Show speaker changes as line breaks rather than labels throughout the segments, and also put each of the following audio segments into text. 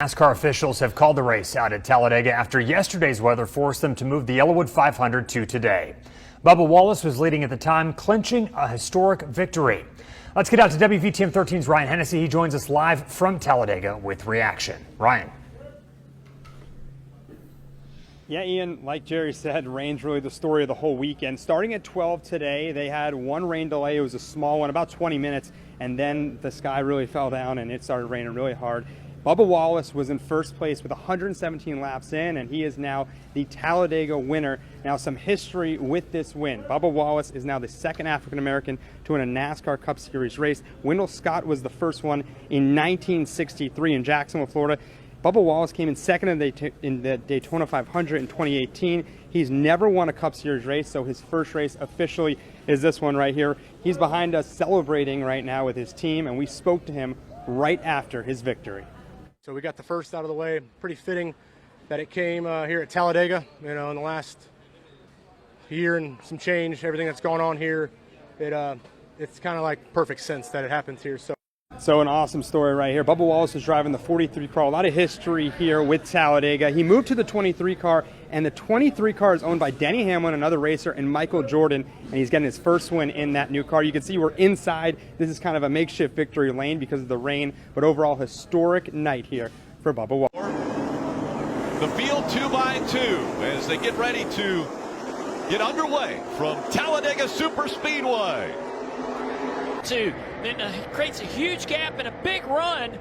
NASCAR officials have called the race out at Talladega after yesterday's weather forced them to move the Yellowwood 500 to today. Bubba Wallace was leading at the time, clinching a historic victory. Let's get out to WVTM 13's Ryan Hennessy. He joins us live from Talladega with reaction. Ryan.
Yeah, Ian, like Jerry said, rain's really the story of the whole weekend. Starting at 12 today, they had one rain delay. It was a small one, about 20 minutes, and then the sky really fell down and it started raining really hard. Bubba Wallace was in first place with 117 laps in, and he is now the Talladega winner. Now, some history with this win. Bubba Wallace is now the second African-American to win a NASCAR Cup Series race. Wendell Scott was the first one in 1963 in Jacksonville, Florida. Bubba Wallace came in second in the Daytona 500 in 2018. He's never won a Cup Series race, so his first race officially is this one right here. He's behind us celebrating right now with his team, and we spoke to him right after his victory.
So we got the first out of the way. Pretty fitting that it came here at Talladega. You know, in the last year and some change, everything that's going on here, it's kind of like perfect sense that it happens here.
So an awesome story right here. Bubba Wallace is driving the 43 car. A lot of history here with Talladega. He moved to the 23 car, and the 23 car is owned by Denny Hamlin, another racer, and Michael Jordan, and he's getting his first win in that new car. You can see we're inside. This is kind of a makeshift victory lane because of the rain, but overall historic night here for Bubba Wallace.
The field 2x2 as they get ready to get underway from Talladega Superspeedway.
Then creates a huge gap and a big run,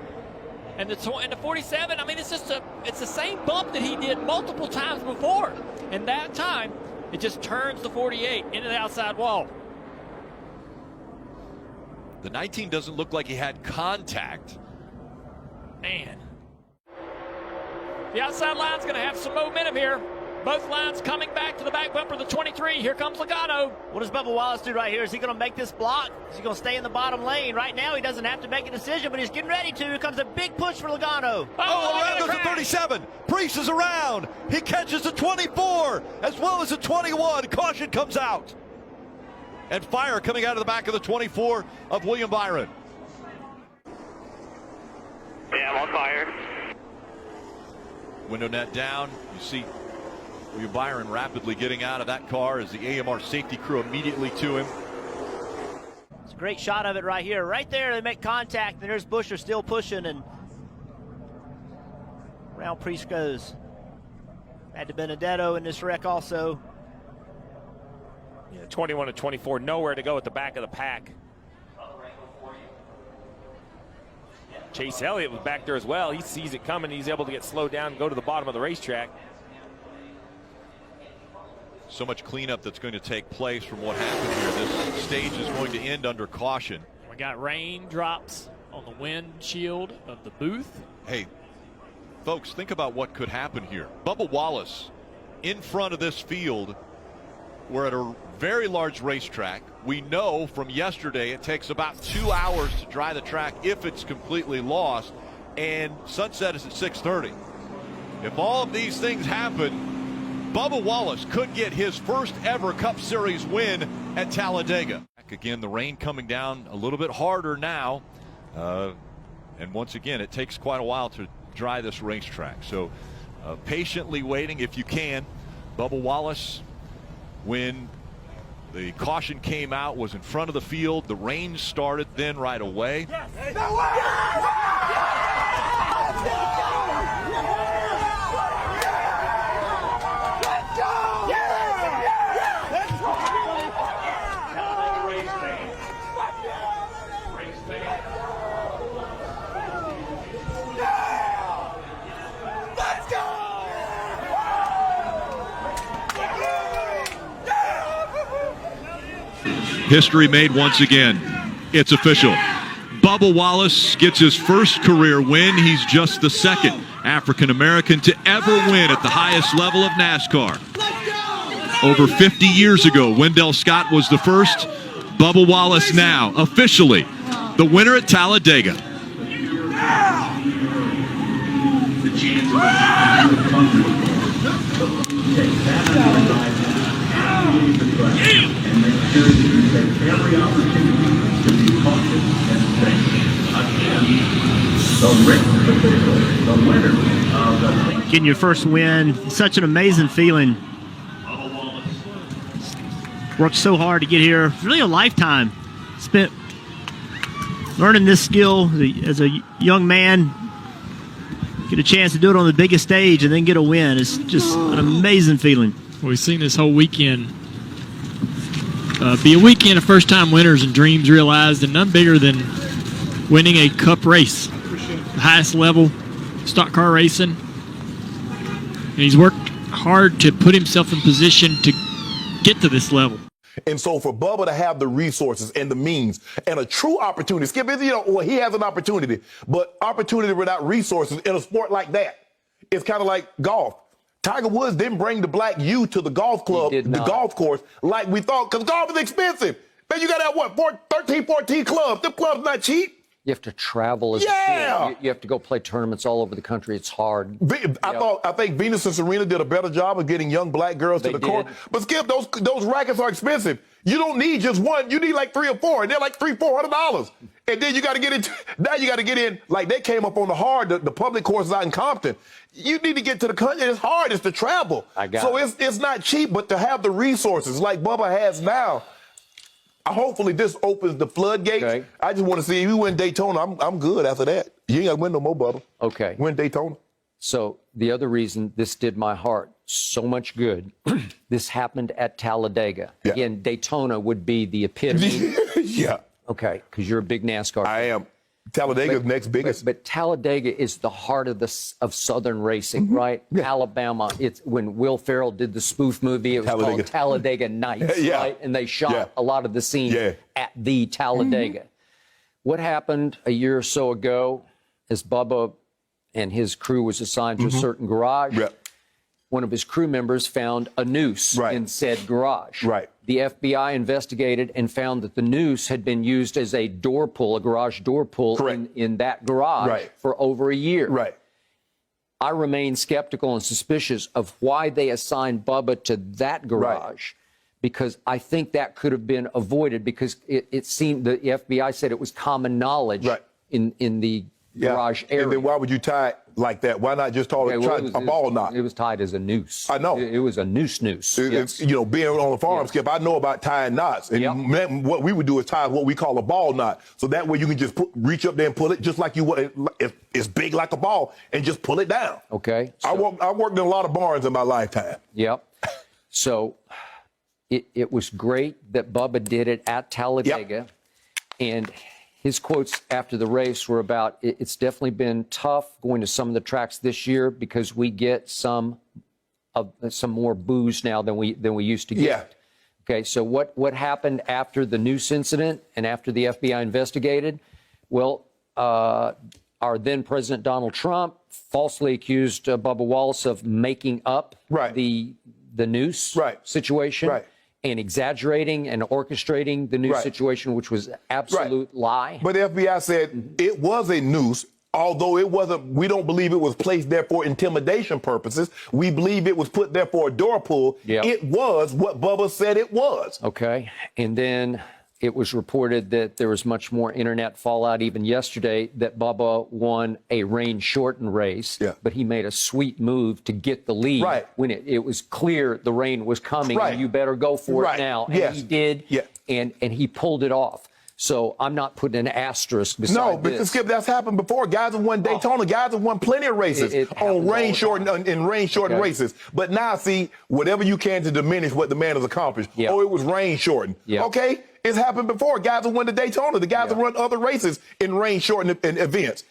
and the 47. I mean, it's the same bump that he did multiple times before, and that time it just turns the 48 into the outside wall.
The 19 doesn't look like he had contact.
Man, the outside line's going to have some momentum here. Both lines coming back to the back bumper of the 23. Here comes Logano.
What does Bubba Wallace do right here? Is he going to make this block? Is he going to stay in the bottom lane? Right now, he doesn't have to make a decision, but he's getting ready to. Here comes a big push for Logano.
Around goes the 37. Priest is around. He catches the 24 as well as the 21. Caution comes out. And fire coming out of the back of the 24 of William Byron.
Yeah, I'm on fire.
Window net down. You see William Byron rapidly getting out of that car as the AMR safety crew immediately to him.
It's a great shot of it right here. Right there, they make contact, and there's Buescher still pushing, and round Priest goes. Had to Benedetto in this wreck also.
Yeah, 21 to 24, nowhere to go at the back of the pack. Chase Elliott was back there as well. He sees it coming. He's able to get slowed down and go to the bottom of the racetrack.
So much cleanup that's going to take place from what happened here. This stage is going to end under caution.
We got raindrops on the windshield of the booth.
Hey, folks, think about what could happen here. Bubba Wallace in front of this field. We're at a very large racetrack. We know from yesterday it takes about 2 hours to dry the track if it's completely lost, and sunset is at 6:30. If all of these things happen, Bubba Wallace could get his first ever Cup Series win at Talladega. Again, the rain coming down a little bit harder now. And once again, it takes quite a while to dry this racetrack. So patiently waiting if you can. Bubba Wallace, when the caution came out, was in front of the field. The rain started then right away. History made once again. It's official. Bubba Wallace gets his first career win. He's just the second African-American to ever win at the highest level of NASCAR. Over 50 years ago, Wendell Scott was the first. Bubba Wallace now officially the winner at Talladega.
Every opportunity to be cautious and safe. Again, the race official, the winner
getting your first win. Such an amazing feeling. Worked so hard to get here. It's really a lifetime spent learning this skill as a young man. Get a chance to do it on the biggest stage and then get a win. It's just an amazing feeling.
We've seen this whole weekend be a weekend of first-time winners and dreams realized, and none bigger than winning a cup race, the highest level stock car racing. And he's worked hard to put himself in position to get to this level.
And so for Bubba to have the resources and the means and a true opportunity, Skip, well, he has an opportunity, but opportunity without resources in a sport like that, it's kind of like golf. Tiger Woods didn't bring the black youth to the golf club, the golf course, like we thought, because golf is expensive. Man, you got to have what, 13, 14 clubs. Them clubs not cheap.
You have to travel as a kid. You have to go play tournaments all over the country. It's hard.
I think Venus and Serena did a better job of getting young black girls to the court. But Skip, those rackets are expensive. You don't need just one. You need like 3 or 4, and they're like $300-400. And then you got to get into. Now you got to get in. Like they came up on the public courses out in Compton. You need to get to the country. It's hard. It's to travel. It's not cheap, but to have the resources like Bubba has now. Hopefully this opens the floodgates. Okay. I just want to see if we win Daytona. I'm good after that. You ain't got to win no more, Bubba.
Okay.
Win Daytona.
So the other reason this did my heart so much good, this happened at Talladega. Yeah. Again, Daytona would be the epitome.
Yeah.
Okay, because you're a big NASCAR fan.
I am. Talladega's next biggest.
But Talladega is the heart of Southern racing, right? Yeah. Alabama. It's when Will Ferrell did the spoof movie. It was called Talladega Nights, right? And they shot a lot of the scenes at the Talladega. What happened a year or so ago, as Bubba and his crew was assigned to a certain garage? One of his crew members found a noose in said garage. The FBI investigated and found that the noose had been used as a door pull, a garage door pull in that garage for over a year. I remain skeptical and suspicious of why they assigned Bubba to that garage, because I think that could have been avoided, because it seemed the FBI said it was common knowledge in the garage area.
And then why would you tie it like that? Why not just call it a ball knot?
It was tied as a noose.
I know.
It was a noose.
It's, you know, being on the farm, Skip, I know about tying knots. And what we would do is tie what we call a ball knot. So that way you can just reach up there and pull it just like you would. It's big like a ball and just pull it down.
Okay.
So, I worked in a lot of barns in my lifetime.
Yep. So it was great that Bubba did it at Talladega. And his quotes after the race were about, it's definitely been tough going to some of the tracks this year because we get some more booze now than we used to get. Okay, so what happened after the noose incident and after the FBI investigated? Well, our then President Donald Trump falsely accused Bubba Wallace of making up the noose situation. And exaggerating and orchestrating the noose situation, which was absolute lie.
But the FBI said it was a noose, although it wasn't. We don't believe it was placed there for intimidation purposes. We believe it was put there for a door pull. It was what Bubba said it was.
Okay. And then it was reported that there was much more internet fallout even yesterday that Bubba won a rain-shortened race, but he made a sweet move to get the lead when it was clear the rain was coming and you better go for it now. And he did, and he pulled it off. So I'm not putting an asterisk beside this.
No, because Skip, that's happened before. Guys have won Daytona. Guys have won plenty of races on rain-shortened races. But now, see, whatever you can to diminish what the man has accomplished. Oh, it was rain-shortened. Okay? It's happened before. Guys have won the Daytona. The guys have run other races in rain-shortened events.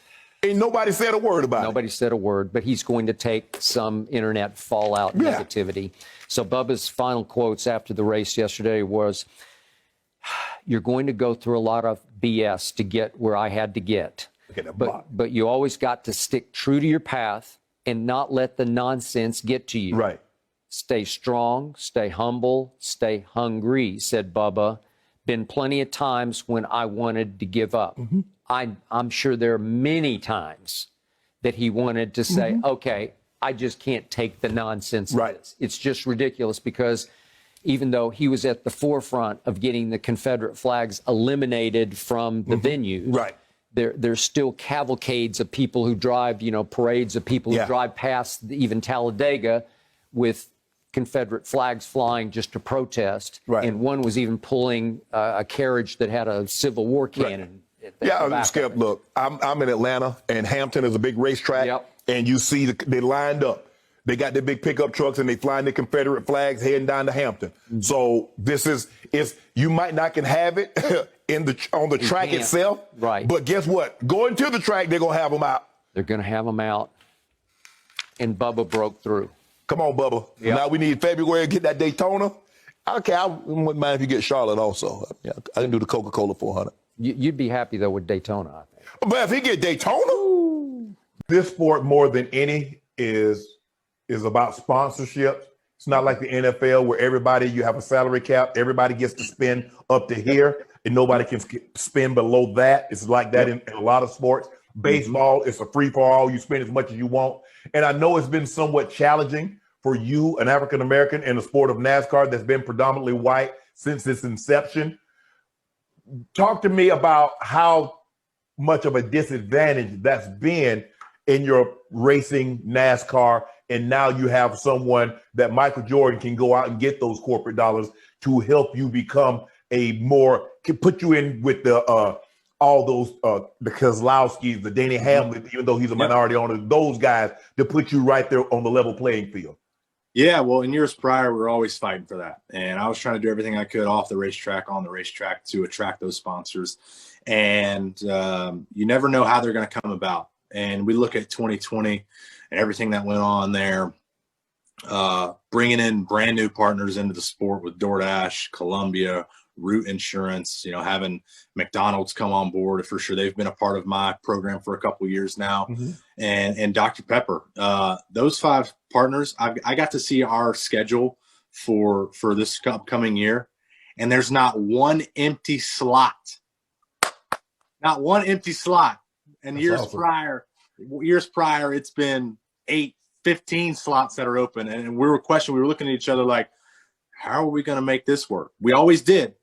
And nobody said a word about it.
Nobody said a word, but he's going to take some internet fallout negativity. So Bubba's final quotes after the race yesterday was, "You're going to go through a lot of BS to get where I had to get. But you always got to stick true to your path and not let the nonsense get to you. Stay strong, stay humble, stay hungry," said Bubba. "Been plenty of times when I wanted to give up." I'm sure there are many times that he wanted to say, okay, I just can't take the nonsense of this. It's just ridiculous, because even though he was at the forefront of getting the Confederate flags eliminated from the venue, there's still cavalcades of people who drive, parades of people who drive past even Talladega with Confederate flags flying just to protest. Right. And one was even pulling a carriage that had a Civil War cannon.
Yeah, Skip, look, I'm in Atlanta, and Hampton is a big racetrack, and you see they lined up. They got their big pickup trucks, and they flying the Confederate flags heading down to Hampton. Mm-hmm. So this is you might not can have it on the track itself, right? But guess what? Going to the track, they're gonna have them out.
They're gonna have them out, and Bubba broke through.
Come on, Bubba. Yep. Now we need February to get that Daytona. Okay, I wouldn't mind if you get Charlotte also. Yeah, I can do the Coca-Cola 400.
You'd be happy, though, with Daytona, I think.
But if he get Daytona, this sport more than any is about sponsorship. It's not like the NFL where you have a salary cap. Everybody gets to spend up to here, and nobody can spend below that. It's like that in a lot of sports. Baseball, it's a free-for-all. You spend as much as you want. And I know it's been somewhat challenging for you, an African-American, in the sport of NASCAR that's been predominantly white since its inception. Talk to me about how much of a disadvantage that's been in your racing NASCAR, and now you have someone that Michael Jordan can go out and get those corporate dollars to help you become can put you in with all those the Kozlowskis, the Denny Hamlin, even though he's a minority owner, those guys to put you right there on the level playing field.
Yeah, well, in years prior, we were always fighting for that. And I was trying to do everything I could off the racetrack, on the racetrack to attract those sponsors. And you never know how they're going to come about. And we look at 2020 and everything that went on there, bringing in brand new partners into the sport with DoorDash, Columbia, Root Insurance, having McDonald's come on board. For sure, they've been a part of my program for a couple of years now, and Dr. Pepper. Those 5 partners, I got to see our schedule for this upcoming year, and there's not one empty slot. Not one empty slot. And That's years awesome. prior, it's been 8, 15 slots that are open, and we were looking at each other like, how are we going to make this work? We always did,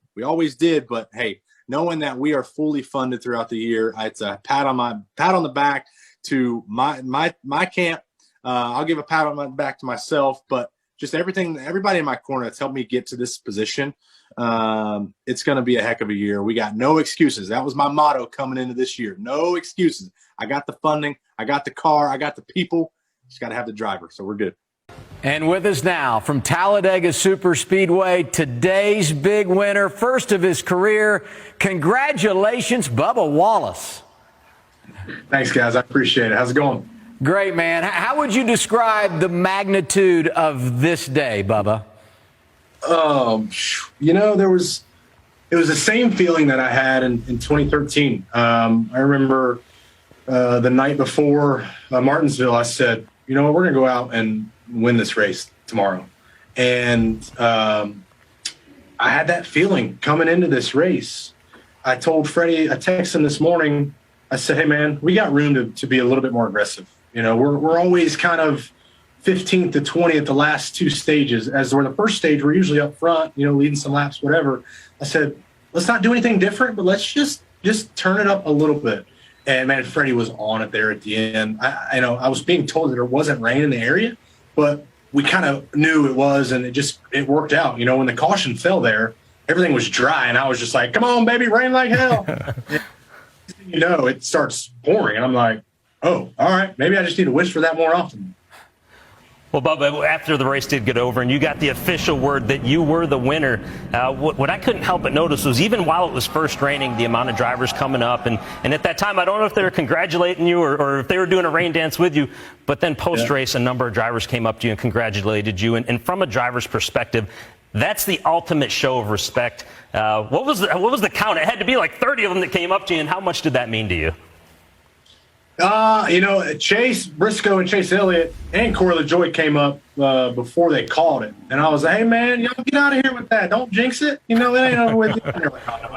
but hey, knowing that we are fully funded throughout the year, it's a pat on the back to my camp. I'll give a pat on my back to myself, but just everybody in my corner that's helped me get to this position. It's going to be a heck of a year. We got no excuses. That was my motto coming into this year. No excuses. I got the funding. I got the car. I got the people. Just got to have the driver. So we're good.
And with us now from Talladega Superspeedway, today's big winner, first of his career. Congratulations, Bubba Wallace.
Thanks, guys. I appreciate it. How's it going?
Great, man. How would you describe the magnitude of this day, Bubba?
It was the same feeling that I had in 2013. I remember the night before Martinsville, I said, we're going to go out and win this race tomorrow. And I had that feeling coming into this race. I told Freddie, I texted him this morning. I said, hey, man, we got room to be a little bit more aggressive. We're always kind of 15th to 20 at the last 2 stages. As we're the first stage, we're usually up front, leading some laps, whatever. I said, let's not do anything different, but let's just turn it up a little bit. And, man, Freddie was on it there at the end. I was being told that there wasn't rain in the area, but we kind of knew it was, and it worked out. When the caution fell there, everything was dry, and I was just like, come on, baby, rain like hell. It starts pouring, and I'm like, oh, all right, maybe I just need to wish for that more often.
Well, Bubba, after the race did get over and you got the official word that you were the winner, what I couldn't help but notice was even while it was first raining, the amount of drivers coming up. And at that time, I don't know if they were congratulating you or if they were doing a rain dance with you. But then post-race, a number of drivers came up to you and congratulated you. And from a driver's perspective, that's the ultimate show of respect. What was the count? It had to be like 30 of them that came up to you. And how much did that mean to you?
Chase Briscoe and Chase Elliott and Corey LaJoie came up before they called it. And I was like, hey, man, y'all get out of here with that. Don't jinx it. It ain't over with. And they're like, oh, no,